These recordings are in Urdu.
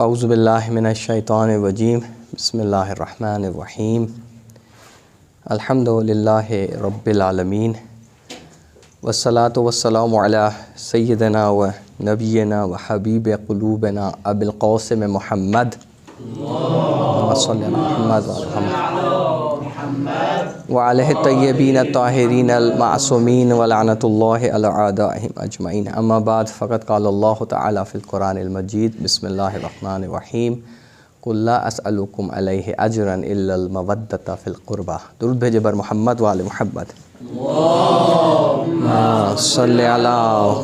اعوذ باللہ من الشیطان الرجیم بسم اللہ الرحمن الرحیم الحمد للہ رب العالمین والصلاة والسلام علی سیدنا و نبینا و حبیب قلوبنا ابی القاسم محمد صلی اللہ وعلیہ الطیبین الطاہرین المعصومین ولعنۃ اللہ علی اعدائہم اجمعین اما بعد فقد قال اللہ تعالی فی القرآن المجید بسم اللہ الرحمن الرحیم قل لا اسألکم علیہ اجرا الا المودۃ فی القربہ۔ درود بھیجے بر محمد وآل محمد، صلی علی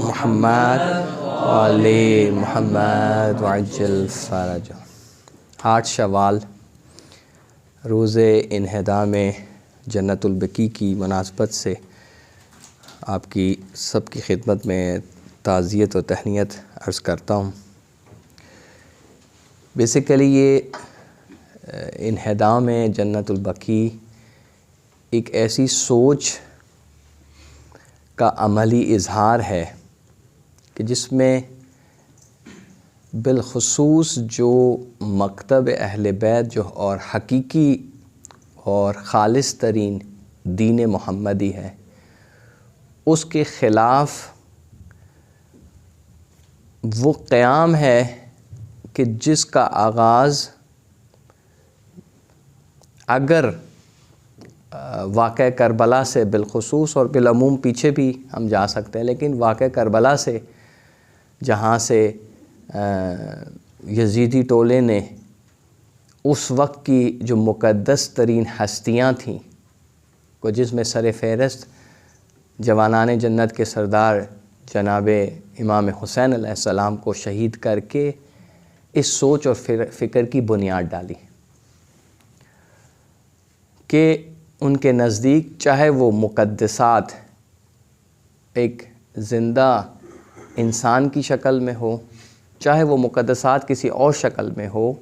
محمد وآل محمد وعجل فرج۔ 8 شوال روز انہدام جنت البقیع کی مناسبت سے آپ کی سب کی خدمت میں تعزیت و تہنیت عرض کرتا ہوں۔ بیسیکلی یہ انہدام جنت البقیع ایک ایسی سوچ کا عملی اظہار ہے کہ جس میں بالخصوص جو مکتب اہل بیت جو اور حقیقی اور خالص ترین دین محمدی ہے، اس کے خلاف وہ قیام ہے کہ جس کا آغاز اگر واقعہ کربلا سے بالخصوص اور بالعموم پیچھے بھی ہم جا سکتے ہیں، لیکن واقعہ کربلا سے جہاں سے یزیدی ٹولے نے اس وقت کی جو مقدس ترین ہستیاں تھیں کو جس میں سر فہرست جوانان جنت کے سردار جناب امام حسین علیہ السلام کو شہید کر کے اس سوچ اور فکر کی بنیاد ڈالی کہ ان کے نزدیک چاہے وہ مقدسات ایک زندہ انسان کی شکل میں ہو، چاہے وہ مقدسات کسی اور شکل میں ہو،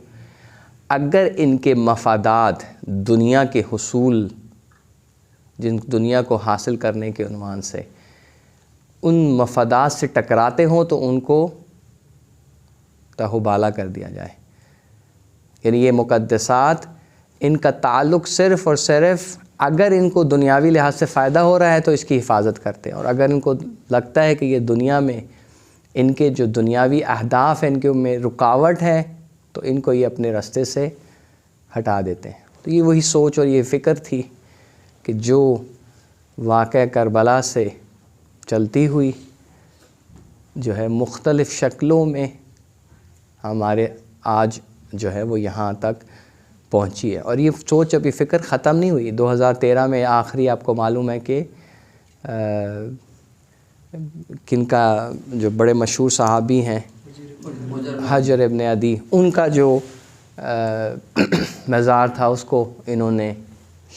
اگر ان کے مفادات دنیا کے حصول، جن دنیا کو حاصل کرنے کے عنوان سے ان مفادات سے ٹکراتے ہوں تو ان کو تہوبالا کر دیا جائے۔ یعنی یہ مقدسات، ان کا تعلق صرف اور صرف اگر ان کو دنیاوی لحاظ سے فائدہ ہو رہا ہے تو اس کی حفاظت کرتے ہیں، اور اگر ان کو لگتا ہے کہ یہ دنیا میں ان کے جو دنیاوی اہداف ہیں ان کے میں رکاوٹ ہے تو ان کو یہ اپنے راستے سے ہٹا دیتے ہیں۔ تو یہ وہی سوچ اور یہ فکر تھی کہ جو واقعہ کربلا سے چلتی ہوئی جو ہے مختلف شکلوں میں ہمارے آج جو ہے وہ یہاں تک پہنچی ہے، اور یہ سوچ ابھی فکر ختم نہیں ہوئی۔ 2013 میں آخری آپ کو معلوم ہے کہ کن کا جو بڑے مشہور صحابی ہیں حجر ابن عدی، ان کا جو مزار تھا اس کو انہوں نے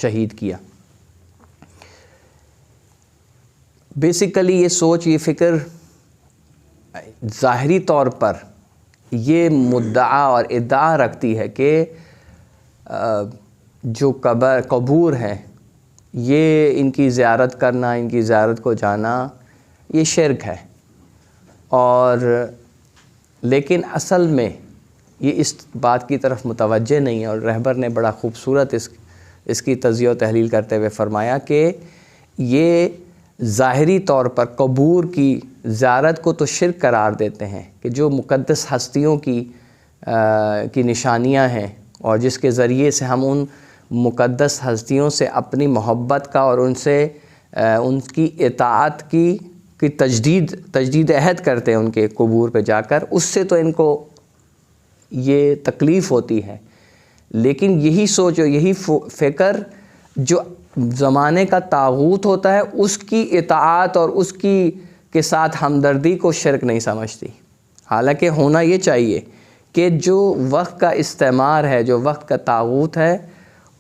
شہید کیا۔ بیسیکلی یہ سوچ، یہ فکر ظاہری طور پر یہ مدعا اور ادعا رکھتی ہے کہ جو قبور ہیں یہ ان کی زیارت کرنا، ان کی زیارت کو جانا یہ شرک ہے، اور لیکن اصل میں یہ اس بات کی طرف متوجہ نہیں ہے، اور رہبر نے بڑا خوبصورت اس کی تجزیہ و تحلیل کرتے ہوئے فرمایا کہ یہ ظاہری طور پر قبور کی زیارت کو تو شرک قرار دیتے ہیں کہ جو مقدس ہستیوں کی نشانیاں ہیں اور جس کے ذریعے سے ہم ان مقدس ہستیوں سے اپنی محبت کا اور ان کی اطاعت کی تجدید عہد کرتے ہیں ان کے قبور پہ جا کر، اس سے تو ان کو یہ تکلیف ہوتی ہے۔ لیکن یہی سوچ اور یہی فکر جو زمانے کا طاغوت ہوتا ہے اس کی اطاعت اور اس کے ساتھ ہمدردی کو شرک نہیں سمجھتی، حالانکہ ہونا یہ چاہیے کہ جو وقت کا استعمار ہے، جو وقت کا طاغوت ہے،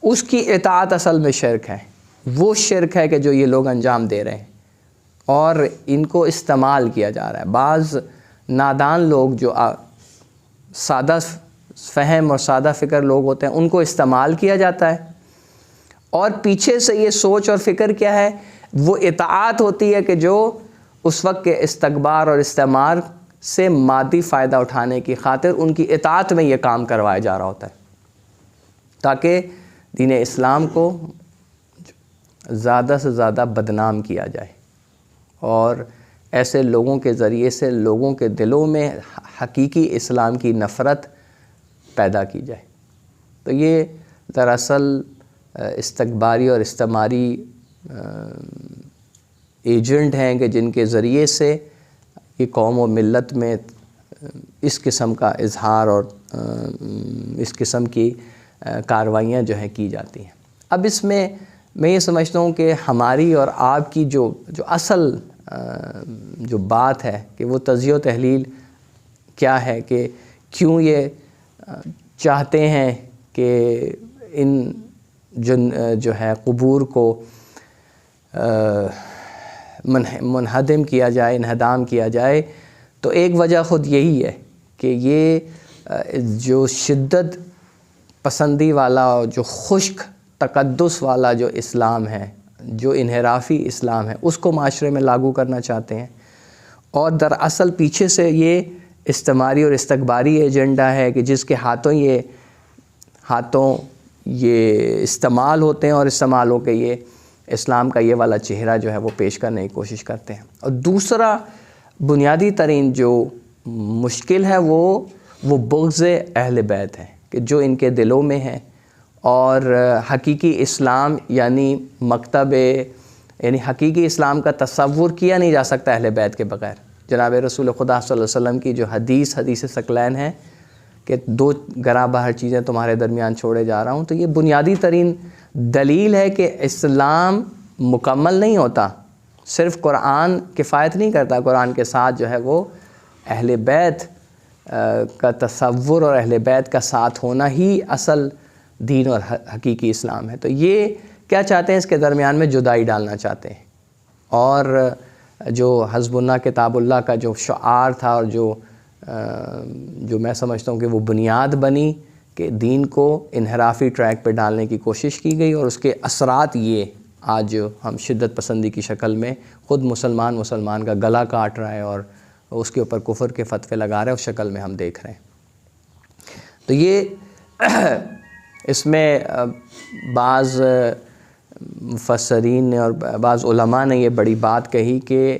اس کی اطاعت اصل میں شرک ہے۔ وہ شرک ہے کہ جو یہ لوگ انجام دے رہے ہیں اور ان کو استعمال کیا جا رہا ہے۔ بعض نادان لوگ جو سادہ فہم اور سادہ فکر لوگ ہوتے ہیں ان کو استعمال کیا جاتا ہے، اور پیچھے سے یہ سوچ اور فکر کیا ہے، وہ اطاعت ہوتی ہے کہ جو اس وقت کے استکبار اور استعمار سے مادی فائدہ اٹھانے کی خاطر ان کی اطاعت میں یہ کام کروایا جا رہا ہوتا ہے، تاکہ دین اسلام کو زیادہ سے زیادہ بدنام کیا جائے اور ایسے لوگوں کے ذریعے سے لوگوں کے دلوں میں حقیقی اسلام کی نفرت پیدا کی جائے۔ تو یہ دراصل استکباری اور استعماری ایجنٹ ہیں کہ جن کے ذریعے سے یہ قوم و ملت میں اس قسم کا اظہار اور اس قسم کی کارروائیاں جو ہیں کی جاتی ہیں۔ اب اس میں یہ سمجھتا ہوں کہ ہماری اور آپ کی جو اصل جو بات ہے کہ وہ تجزیہ و تحلیل کیا ہے، کہ کیوں یہ چاہتے ہیں کہ ان جو ہے قبور کو منہدم کیا جائے، انہدام کیا جائے۔ تو ایک وجہ خود یہی ہے کہ یہ جو شدت پسندی والا اور جو خشک تقدس والا جو اسلام ہے، جو انحرافی اسلام ہے، اس کو معاشرے میں لاگو کرنا چاہتے ہیں، اور دراصل پیچھے سے یہ استعماری اور استکباری ایجنڈا ہے کہ جس کے ہاتھوں یہ استعمال ہوتے ہیں، اور استعمال ہو کے یہ اسلام کا یہ والا چہرہ جو ہے وہ پیش کرنے کی کوشش کرتے ہیں۔ اور دوسرا بنیادی ترین جو مشکل ہے وہ بغض اہل بیت ہے کہ جو ان کے دلوں میں ہے، اور حقیقی اسلام یعنی حقیقی اسلام کا تصور کیا نہیں جا سکتا اہل بیت کے بغیر۔ جناب رسول خدا صلی اللہ علیہ وسلم کی جو حدیث ثقلین ہے کہ 2 گراں بہر چیزیں تمہارے درمیان چھوڑے جا رہا ہوں، تو یہ بنیادی ترین دلیل ہے کہ اسلام مکمل نہیں ہوتا، صرف قرآن کفایت نہیں کرتا، قرآن کے ساتھ جو ہے وہ اہل بیت کا تصور اور اہل بیت کا ساتھ ہونا ہی اصل دین اور حقیقی اسلام ہے۔ تو یہ کیا چاہتے ہیں، اس کے درمیان میں جدائی ڈالنا چاہتے ہیں، اور جو حزب اللہ کتاب اللہ کا جو شعار تھا اور جو میں سمجھتا ہوں کہ وہ بنیاد بنی کہ دین کو انحرافی ٹریک پہ ڈالنے کی کوشش کی گئی، اور اس کے اثرات یہ آج ہم شدت پسندی کی شکل میں خود مسلمان کا گلا کاٹ رہا ہے اور اس کے اوپر کفر کے فتوے لگا رہے ہیں، اس شکل میں ہم دیکھ رہے ہیں۔ تو یہ اس میں بعض مفسرین نے اور بعض علماء نے یہ بڑی بات کہی کہ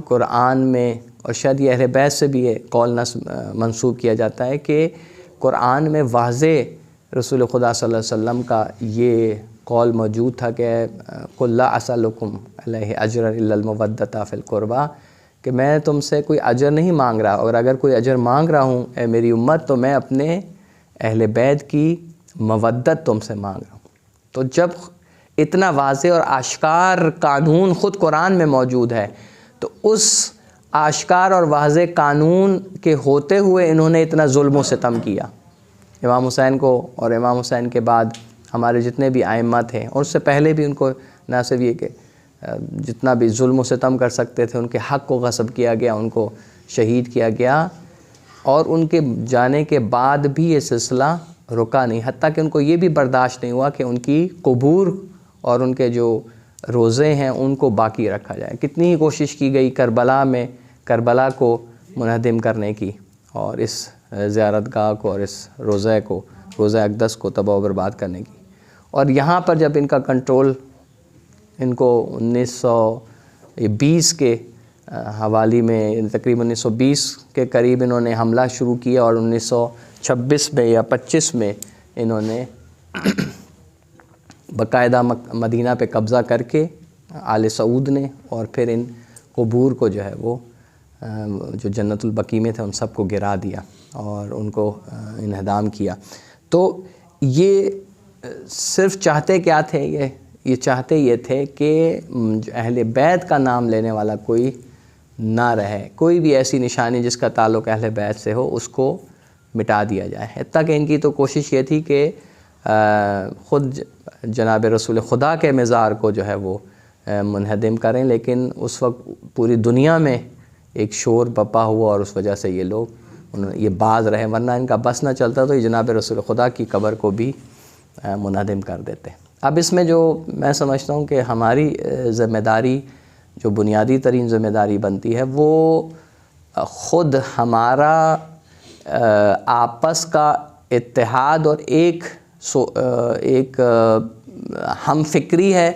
قرآن میں، اور شاید یہ اہل بیت سے بھی یہ قول منسوب کیا جاتا ہے کہ قرآن میں واضح رسول خدا صلی اللہ علیہ وسلم کا یہ قول موجود تھا کہ قُلْ لَا أَسْأَلُكُمْ عَلَيْهِ أَجْرًا إِلَّا الْمَوَدَّةَ فِي الْقُرْبَى، کہ میں تم سے کوئی اجر نہیں مانگ رہا، اور اگر کوئی اجر مانگ رہا ہوں اے میری امت تو میں اپنے اہل بیت کی مودت تم سے مانگ رہا ہوں۔ تو جب اتنا واضح اور آشکار قانون خود قرآن میں موجود ہے، تو اس آشکار اور واضح قانون کے ہوتے ہوئے انہوں نے اتنا ظلم و ستم کیا امام حسین کو، اور امام حسین کے بعد ہمارے جتنے بھی ائمہ تھے، اور اس سے پہلے بھی ان کو نہ صرف یہ کہ جتنا بھی ظلم و ستم کر سکتے تھے، ان کے حق کو غصب کیا گیا، ان کو شہید کیا گیا، اور ان کے جانے کے بعد بھی یہ سلسلہ رکا نہیں، حتیٰ کہ ان کو یہ بھی برداشت نہیں ہوا کہ ان کی قبور اور ان کے جو روزے ہیں ان کو باقی رکھا جائے۔ کتنی ہی کوشش کی گئی کربلا کو منہدم کرنے کی، اور اس زیارت گاہ کو اور اس روزہ اقدس کو تباہ و برباد کرنے کی۔ اور یہاں پر جب ان کا کنٹرول ان کو 1920 کے حوالی میں تقریباً 1920 کے قریب انہوں نے حملہ شروع کیا، اور 1926 میں یا 25 میں انہوں نے باقاعدہ مدینہ پہ قبضہ کر کے آل سعود نے، اور پھر ان قبور کو جو ہے وہ جو جنت البقیع میں تھے ان سب کو گرا دیا اور ان کو انہدام کیا۔ تو یہ صرف چاہتے کیا تھے، یہ چاہتے یہ تھے کہ اہل بیت کا نام لینے والا کوئی نہ رہے، کوئی بھی ایسی نشانی جس کا تعلق اہل بیت سے ہو اس کو مٹا دیا جائے۔ حتیٰ کہ ان کی تو کوشش یہ تھی کہ خود جناب رسول خدا کے مزار کو جو ہے وہ منہدم کریں، لیکن اس وقت پوری دنیا میں ایک شور بپا ہوا، اور اس وجہ سے یہ لوگ یہ باز رہے، ورنہ ان کا بس نہ چلتا تو یہ جناب رسول خدا کی قبر کو بھی منہدم کر دیتے۔ اب اس میں جو میں سمجھتا ہوں کہ ہماری ذمہ داری، جو بنیادی ترین ذمہ داری بنتی ہے، وہ خود ہمارا آپس کا اتحاد اور ایک ہم فکری ہے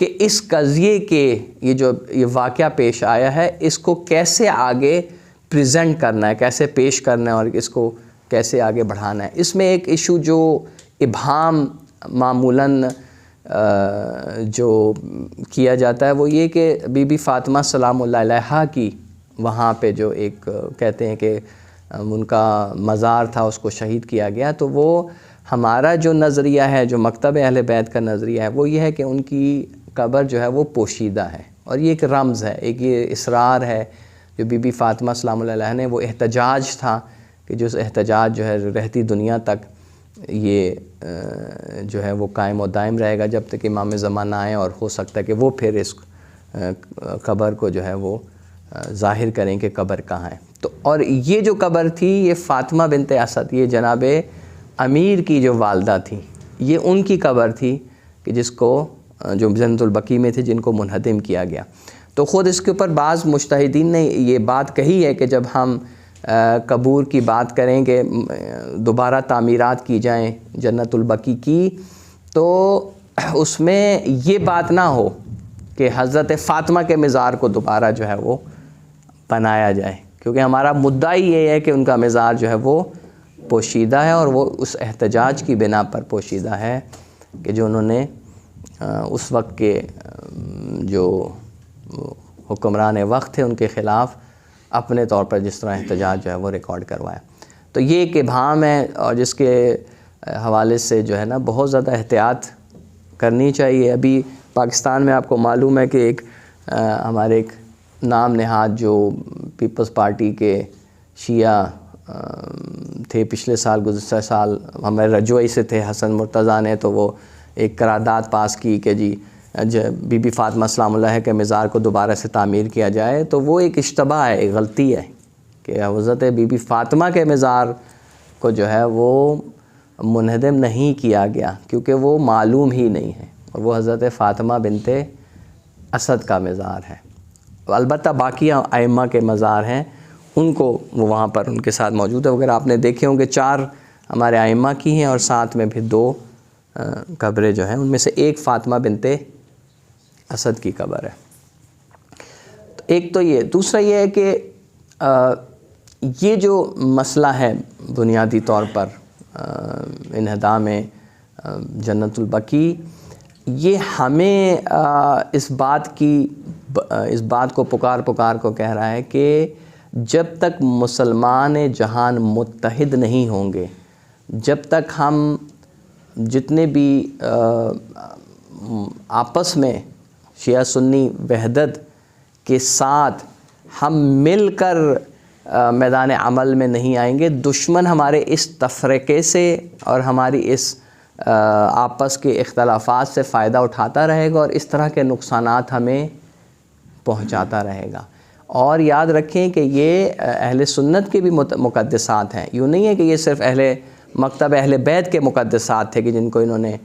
کہ اس قضیے کے یہ واقعہ پیش آیا ہے اس کو کیسے آگے پریزنٹ کرنا ہے، کیسے پیش کرنا ہے اور اس کو کیسے آگے بڑھانا ہے۔ اس میں ایک ایشو جو ابہام معمولاً جو کیا جاتا ہے وہ یہ کہ بی بی فاطمہ سلام اللہ علیہا کی وہاں پہ جو ایک کہتے ہیں کہ ان کا مزار تھا، اس کو شہید کیا گیا، تو وہ ہمارا جو نظریہ ہے، جو مکتب اہل بیت کا نظریہ ہے، وہ یہ ہے کہ ان کی قبر جو ہے وہ پوشیدہ ہے، اور یہ ایک رمز ہے، ایک یہ اصرار ہے جو بی بی فاطمہ سلام اللہ علیہا نے، وہ احتجاج تھا کہ جو احتجاج جو ہے رہتی دنیا تک یہ جو ہے وہ قائم و دائم رہے گا جب تک امام زمانہ آئے، اور ہو سکتا ہے کہ وہ پھر اس قبر کو جو ہے وہ ظاہر کریں کہ قبر کہاں ہے۔ تو اور یہ جو قبر تھی یہ فاطمہ بنت اسد، یہ جناب امیر کی جو والدہ تھی، یہ ان کی قبر تھی کہ جس کو جو جنت البقیع میں تھے، جن کو منہدم کیا گیا۔ تو خود اس کے اوپر بعض مجتہدین نے یہ بات کہی ہے کہ جب ہم قبور کی بات کریں کہ دوبارہ تعمیرات کی جائیں جنت البقیع کی، تو اس میں یہ بات نہ ہو کہ حضرت فاطمہ کے مزار کو دوبارہ جو ہے وہ بنایا جائے، کیونکہ ہمارا مدعی یہ ہے کہ ان کا مزار جو ہے وہ پوشیدہ ہے، اور وہ اس احتجاج کی بنا پر پوشیدہ ہے کہ جو انہوں نے اس وقت کے جو حکمران وقت تھے ان کے خلاف اپنے طور پر جس طرح احتجاج جو ہے وہ ریکارڈ کروایا۔ تو یہ ایک ابہام ہے، اور جس کے حوالے سے جو ہے نا بہت زیادہ احتیاط کرنی چاہیے۔ ابھی پاکستان میں آپ کو معلوم ہے کہ ایک ہمارے ایک نام نہاد جو پیپلز پارٹی کے شیعہ تھے، پچھلے سال گزشتہ سال ہمارے رجوعی سے تھے، حسن مرتضیٰ نے، تو وہ ایک قرارداد پاس کی کہ جی بی بی فاطمہ سلام اللہ کے مزار کو دوبارہ سے تعمیر کیا جائے۔ تو وہ ایک اشتباہ ہے، ایک غلطی ہے کہ حضرت بی بی فاطمہ کے مزار کو جو ہے وہ منہدم نہیں کیا گیا، کیونکہ وہ معلوم ہی نہیں ہے، اور وہ حضرت فاطمہ بنت اسد کا مزار ہے۔ البتہ باقی ائمہ کے مزار ہیں، ان کو وہ وہاں پر ان کے ساتھ موجود ہے۔ اگر آپ نے دیکھے ہوں گے 4 ہمارے ائمہ کی ہیں، اور ساتھ میں پھر 2 قبریں جو ہیں، ان میں سے ایک فاطمہ بنت اسد کی قبر ہے۔ ایک تو یہ، دوسرا یہ ہے کہ یہ جو مسئلہ ہے بنیادی طور پر انہدام جنت البقیع، یہ ہمیں اس بات کو پکار کو کہہ رہا ہے کہ جب تک مسلمان جہان متحد نہیں ہوں گے، جب تک ہم جتنے بھی آپس میں شیعہ سنی وحدت کے ساتھ ہم مل کر میدان عمل میں نہیں آئیں گے، دشمن ہمارے اس تفرقے سے اور ہماری اس آپس کے اختلافات سے فائدہ اٹھاتا رہے گا، اور اس طرح کے نقصانات ہمیں پہنچاتا رہے گا۔ اور یاد رکھیں کہ یہ اہل سنت کے بھی مقدسات ہیں، یوں نہیں ہے کہ یہ صرف مکتب اہل بیت کے مقدسات تھے کہ جن کو انہوں نے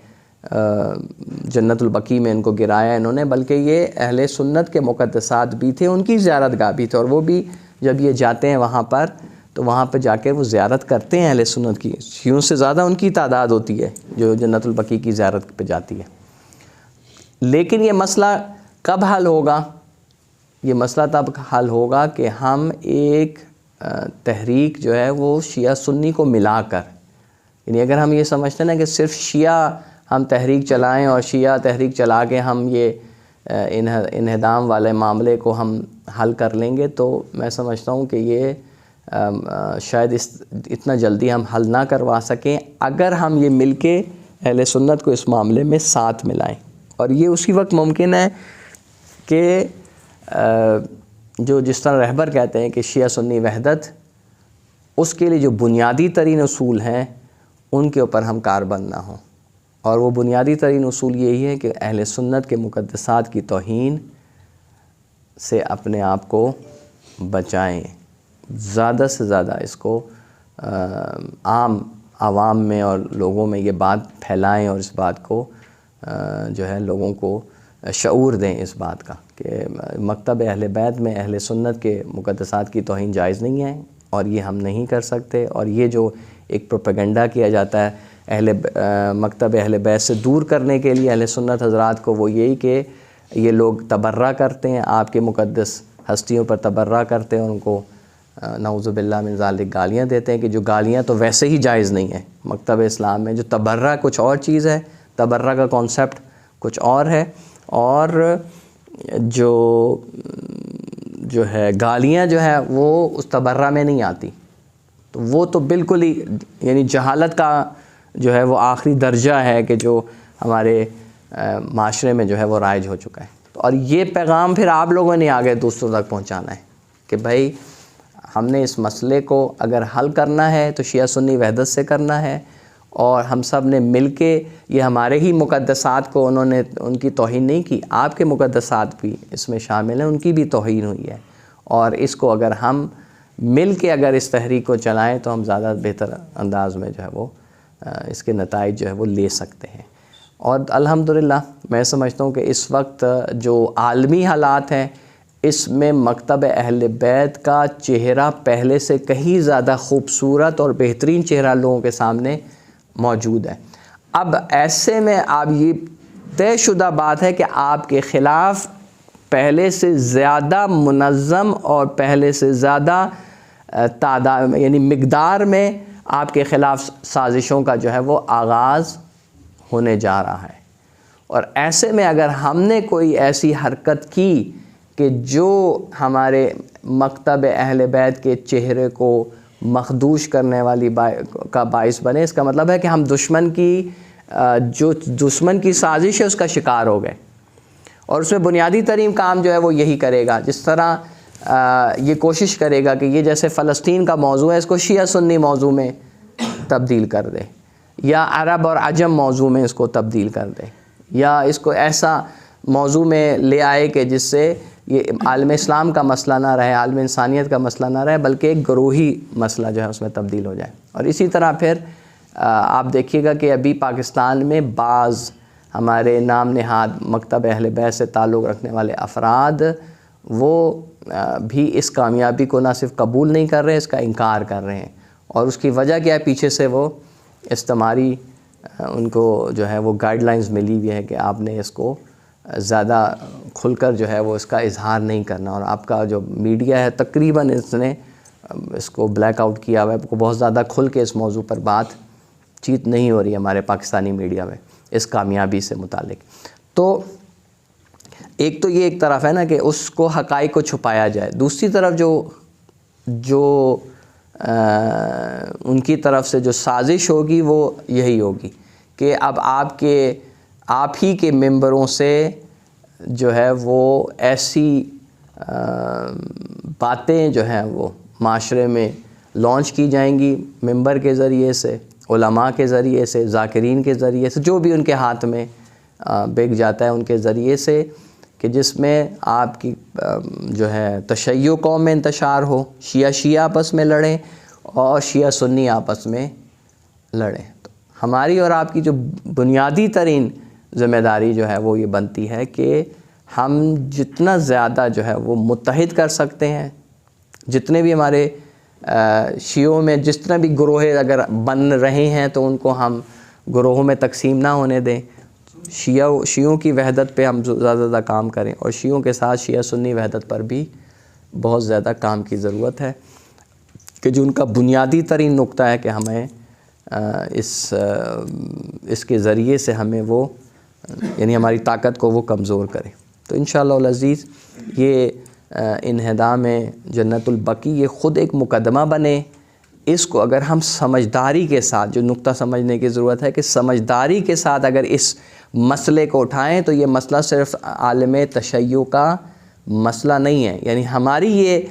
جنت البقیع میں ان کو گرایا انہوں نے، بلکہ یہ اہل سنت کے مقدسات بھی تھے، ان کی زیارت گاہ بھی تھے، اور وہ بھی جب یہ جاتے ہیں وہاں پر تو وہاں پہ جا کے وہ زیارت کرتے ہیں اہل سنت کی، شیعوں سے زیادہ ان کی تعداد ہوتی ہے جو جنت البقیع کی زیارت پہ جاتی ہے۔ لیکن یہ مسئلہ کب حل ہوگا؟ یہ مسئلہ تب حل ہوگا کہ ہم ایک تحریک جو ہے وہ شیعہ سنی کو ملا کر، یعنی اگر ہم یہ سمجھتے ہیں نا کہ صرف شیعہ ہم تحریک چلائیں اور شیعہ تحریک چلا کے ہم یہ انہدام والے معاملے کو ہم حل کر لیں گے، تو میں سمجھتا ہوں کہ یہ شاید اتنا جلدی ہم حل نہ کروا سکیں اگر ہم یہ مل کے اہل سنت کو اس معاملے میں ساتھ ملائیں۔ اور یہ اسی وقت ممکن ہے کہ جو جس طرح رہبر کہتے ہیں کہ شیعہ سنی وحدت، اس کے لیے جو بنیادی ترین اصول ہیں ان کے اوپر ہم کاربند نہ ہوں، اور وہ بنیادی ترین اصول یہی ہے کہ اہل سنت کے مقدسات کی توہین سے اپنے آپ کو بچائیں، زیادہ سے زیادہ اس کو عام عوام میں اور لوگوں میں یہ بات پھیلائیں، اور اس بات کو جو ہے لوگوں کو شعور دیں اس بات کا کہ مکتب اہل بیت میں اہل سنت کے مقدسات کی توہین جائز نہیں ہے، اور یہ ہم نہیں کر سکتے. اور یہ جو ایک پروپیگنڈا کیا جاتا ہے مکتب اہل بیت سے دور کرنے کے لیے اہل سنت حضرات کو، وہ یہی کہ یہ لوگ تبرہ کرتے ہیں، آپ کے مقدس ہستیوں پر تبرہ کرتے ہیں، اور ان کو نعوذ باللہ من ذالک گالیاں دیتے ہیں، کہ جو گالیاں تو ویسے ہی جائز نہیں ہیں مکتب اسلام میں. جو تبرہ کچھ اور چیز ہے، تبرہ کا کانسیپٹ کچھ اور ہے، اور جو ہے گالیاں جو ہے وہ اس تبرہ میں نہیں آتی. تو وہ تو بالکل ہی یعنی جہالت کا جو ہے وہ آخری درجہ ہے کہ جو ہمارے معاشرے میں جو ہے وہ رائج ہو چکا ہے. اور یہ پیغام پھر آپ لوگوں نے آگے دوسروں تک پہنچانا ہے کہ بھائی ہم نے اس مسئلے کو اگر حل کرنا ہے تو شیعہ سنی وحدت سے کرنا ہے، اور ہم سب نے مل کے، یہ ہمارے ہی مقدسات کو انہوں نے ان کی توہین نہیں کی، آپ کے مقدسات بھی اس میں شامل ہیں، ان کی بھی توہین ہوئی ہے. اور اس کو اگر ہم مل کے اگر اس تحریک کو چلائیں تو ہم زیادہ بہتر انداز میں جو ہے وہ اس کے نتائج جو ہے وہ لے سکتے ہیں. اور الحمدللہ میں سمجھتا ہوں کہ اس وقت جو عالمی حالات ہیں، اس میں مکتب اہل بیت کا چہرہ پہلے سے کہیں زیادہ خوبصورت اور بہترین چہرہ لوگوں کے سامنے موجود ہے. اب ایسے میں آپ یہ طے شدہ بات ہے کہ آپ کے خلاف پہلے سے زیادہ منظم اور پہلے سے زیادہ تعداد یعنی مقدار میں آپ کے خلاف سازشوں کا جو ہے وہ آغاز ہونے جا رہا ہے. اور ایسے میں اگر ہم نے کوئی ایسی حرکت کی کہ جو ہمارے مکتب اہل بیت کے چہرے کو مخدوش کرنے والی کا باعث بنے، اس کا مطلب ہے کہ ہم دشمن کی سازش ہے اس کا شکار ہو گئے. اور اس میں بنیادی ترین کام جو ہے وہ یہی کرے گا، جس طرح یہ کوشش کرے گا کہ یہ جیسے فلسطین کا موضوع ہے اس کو شیعہ سنی موضوع میں تبدیل کر دے، یا عرب اور عجم موضوع میں اس کو تبدیل کر دے، یا اس کو ایسا موضوع میں لے آئے کہ جس سے یہ عالم اسلام کا مسئلہ نہ رہے، عالم انسانیت کا مسئلہ نہ رہے، بلکہ ایک گروہی مسئلہ جو ہے اس میں تبدیل ہو جائے. اور اسی طرح پھر آپ دیکھیے گا کہ ابھی پاکستان میں بعض ہمارے نام نہاد مکتب اہل بیت سے تعلق رکھنے والے افراد وہ بھی اس کامیابی کو نہ صرف قبول نہیں کر رہے، اس کا انکار کر رہے ہیں. اور اس کی وجہ کیا ہے؟ پیچھے سے وہ استعماری ان کو جو ہے وہ گائیڈ لائنز ملی ہوئی ہے کہ آپ نے اس کو زیادہ کھل کر جو ہے وہ اس کا اظہار نہیں کرنا. اور آپ کا جو میڈیا ہے تقریباً اس نے اس کو بلیک آؤٹ کیا ہوا ہے، بہت زیادہ کھل کے اس موضوع پر بات چیت نہیں ہو رہی ہے ہمارے پاکستانی میڈیا میں اس کامیابی سے متعلق. تو ایک تو یہ ایک طرف ہے نا کہ اس کو حقائق کو چھپایا جائے، دوسری طرف جو ان کی طرف سے جو سازش ہوگی وہ یہی ہوگی کہ اب آپ ہی کے ممبروں سے جو ہے وہ ایسی باتیں جو ہیں وہ معاشرے میں لانچ کی جائیں گی، ممبر کے ذریعے سے، علماء کے ذریعے سے، ذاکرین کے ذریعے سے، جو بھی ان کے ہاتھ میں بک جاتا ہے ان کے ذریعے سے، کہ جس میں آپ کی جو ہے تشیع قوم میں انتشار ہو، شیعہ آپس میں لڑیں اور شیعہ سنی آپس میں لڑیں. تو ہماری اور آپ کی جو بنیادی ترین ذمہ داری جو ہے وہ یہ بنتی ہے کہ ہم جتنا زیادہ جو ہے وہ متحد کر سکتے ہیں، جتنے بھی ہمارے شیعوں میں جس طرح بھی گروہ اگر بن رہے ہیں تو ان کو ہم گروہوں میں تقسیم نہ ہونے دیں. شیعوں کی وحدت پہ ہم زیادہ زیادہ کام کریں، اور شیعوں کے ساتھ شیعہ سنی وحدت پر بھی بہت زیادہ کام کی ضرورت ہے، کہ جو ان کا بنیادی ترین نقطہ ہے کہ ہمیں اس کے ذریعے سے ہمیں وہ یعنی ہماری طاقت کو وہ کمزور کرے. تو انشاءاللہ العزیز یہ انہدام جنت البقیع یہ خود ایک مقدمہ بنے. اس کو اگر ہم سمجھداری کے ساتھ، جو نقطہ سمجھنے کی ضرورت ہے کہ سمجھداری کے ساتھ اگر اس مسئلے کو اٹھائیں تو یہ مسئلہ صرف عالم تشیع کا مسئلہ نہیں ہے. یعنی ہماری یہ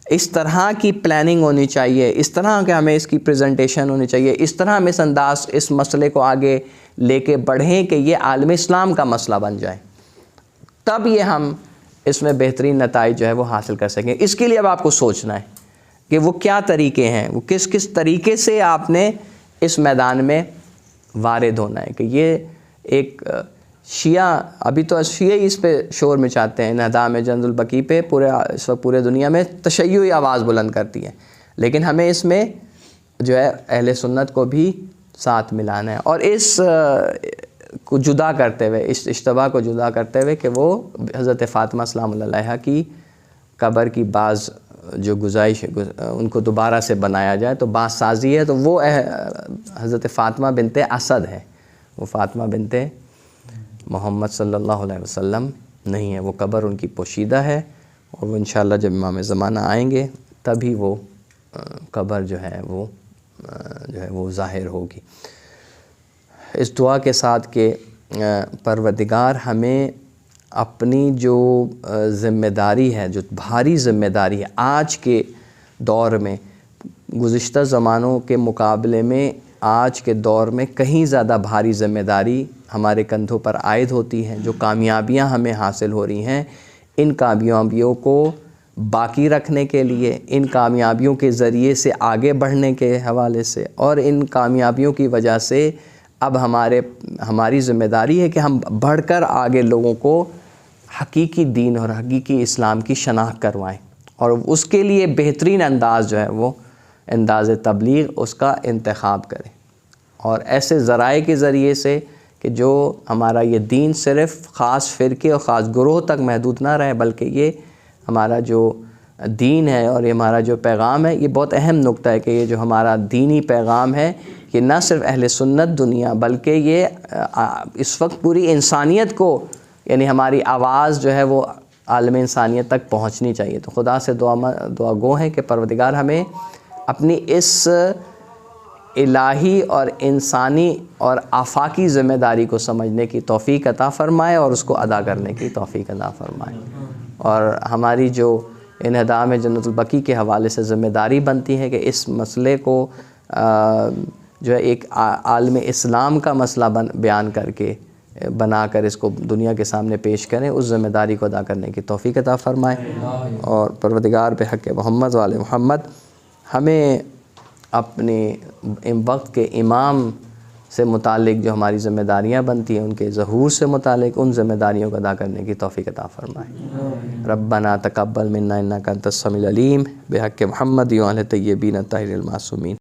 اس طرح کی پلاننگ ہونی چاہیے، اس طرح کہ ہمیں اس کی پریزنٹیشن ہونی چاہیے، اس طرح ہم اس مسئلے کو آگے لے کے بڑھیں کہ یہ عالم اسلام کا مسئلہ بن جائے. تب یہ ہم اس میں بہترین نتائج جو ہے وہ حاصل کر سکیں. اس کے لیے اب آپ کو سوچنا ہے کہ وہ کیا طریقے ہیں، وہ کس طریقے سے آپ نے اس میدان میں وارد ہونا ہے. کہ یہ ایک شیعہ ابھی تو شیعہ اس پہ شور مچاتے ہیں، انہدام جنز البقیع پہ اس وقت پورے دنیا میں تشیعی آواز بلند کرتی ہے، لیکن ہمیں اس میں جو ہے اہل سنت کو بھی ساتھ ملانا ہے، اور اس کو جدا کرتے ہوئے، اس اشتباہ کو جدا کرتے ہوئے کہ وہ حضرت فاطمہ سلام اللہ علیہا کی قبر کی بعض جو گزائش ہے ان کو دوبارہ سے بنایا جائے تو بات سازی ہے، تو وہ حضرت فاطمہ بنت اسد ہے، وہ فاطمہ بنت محمد صلی اللہ علیہ وسلم نہیں ہے، وہ قبر ان کی پوشیدہ ہے، اور وہ انشاءاللہ جب امام زمانہ آئیں گے تبھی وہ قبر جو ہے وہ ظاہر ہوگی۔ اس دعا کے ساتھ کہ پروردگار ہمیں اپنی جو ذمہ داری ہے، جو بھاری ذمہ داری ہے آج کے دور میں، گزشتہ زمانوں کے مقابلے میں آج کے دور میں کہیں زیادہ بھاری ذمہ داری ہمارے کندھوں پر عائد ہوتی ہے۔ جو کامیابیاں ہمیں حاصل ہو رہی ہیں، ان کامیابیوں کو باقی رکھنے کے لیے، ان کامیابیوں کے ذریعے سے آگے بڑھنے کے حوالے سے، اور ان کامیابیوں کی وجہ سے اب ہماری ذمہ داری ہے کہ ہم بڑھ کر آگے لوگوں کو حقیقی دین اور حقیقی اسلام کی شناخت کروائیں، اور اس کے لیے بہترین انداز جو ہے وہ انداز تبلیغ اس کا انتخاب کریں، اور ایسے ذرائع کے ذریعے سے کہ جو ہمارا یہ دین صرف خاص فرقے اور خاص گروہ تک محدود نہ رہے، بلکہ یہ ہمارا جو دین ہے اور یہ ہمارا جو پیغام ہے، یہ بہت اہم نقطہ ہے کہ یہ جو ہمارا دینی پیغام ہے یہ نہ صرف اہل سنت دنیا بلکہ یہ اس وقت پوری انسانیت کو، یعنی ہماری آواز جو ہے وہ عالم انسانیت تک پہنچنی چاہیے۔ تو خدا سے دعا گو ہے کہ پروردگار ہمیں اپنی اس الہی اور انسانی اور آفاقی ذمہ داری کو سمجھنے کی توفیق عطا فرمائے اور اس کو ادا کرنے کی توفیق عطا فرمائے، اور ہماری جو انہدام جنت البقیع کے حوالے سے ذمہ داری بنتی ہے کہ اس مسئلے کو جو ہے ایک عالم اسلام کا مسئلہ بیان کر کے بنا کر اس کو دنیا کے سامنے پیش کریں، اس ذمہ داری کو ادا کرنے کی توفیق عطا فرمائے، اور پروردگار بحق محمد وآل محمد ہمیں اپنے وقت کے امام سے متعلق جو ہماری ذمہ داریاں بنتی ہیں ان کے ظہور سے متعلق ان ذمہ داریوں کو ادا کرنے کی توفیق عطا فرمائے۔ ربنا تقبل منا انک انت السمیع العلیم بحق محمد وآلہ الطیبین الطاہرین المعصومین۔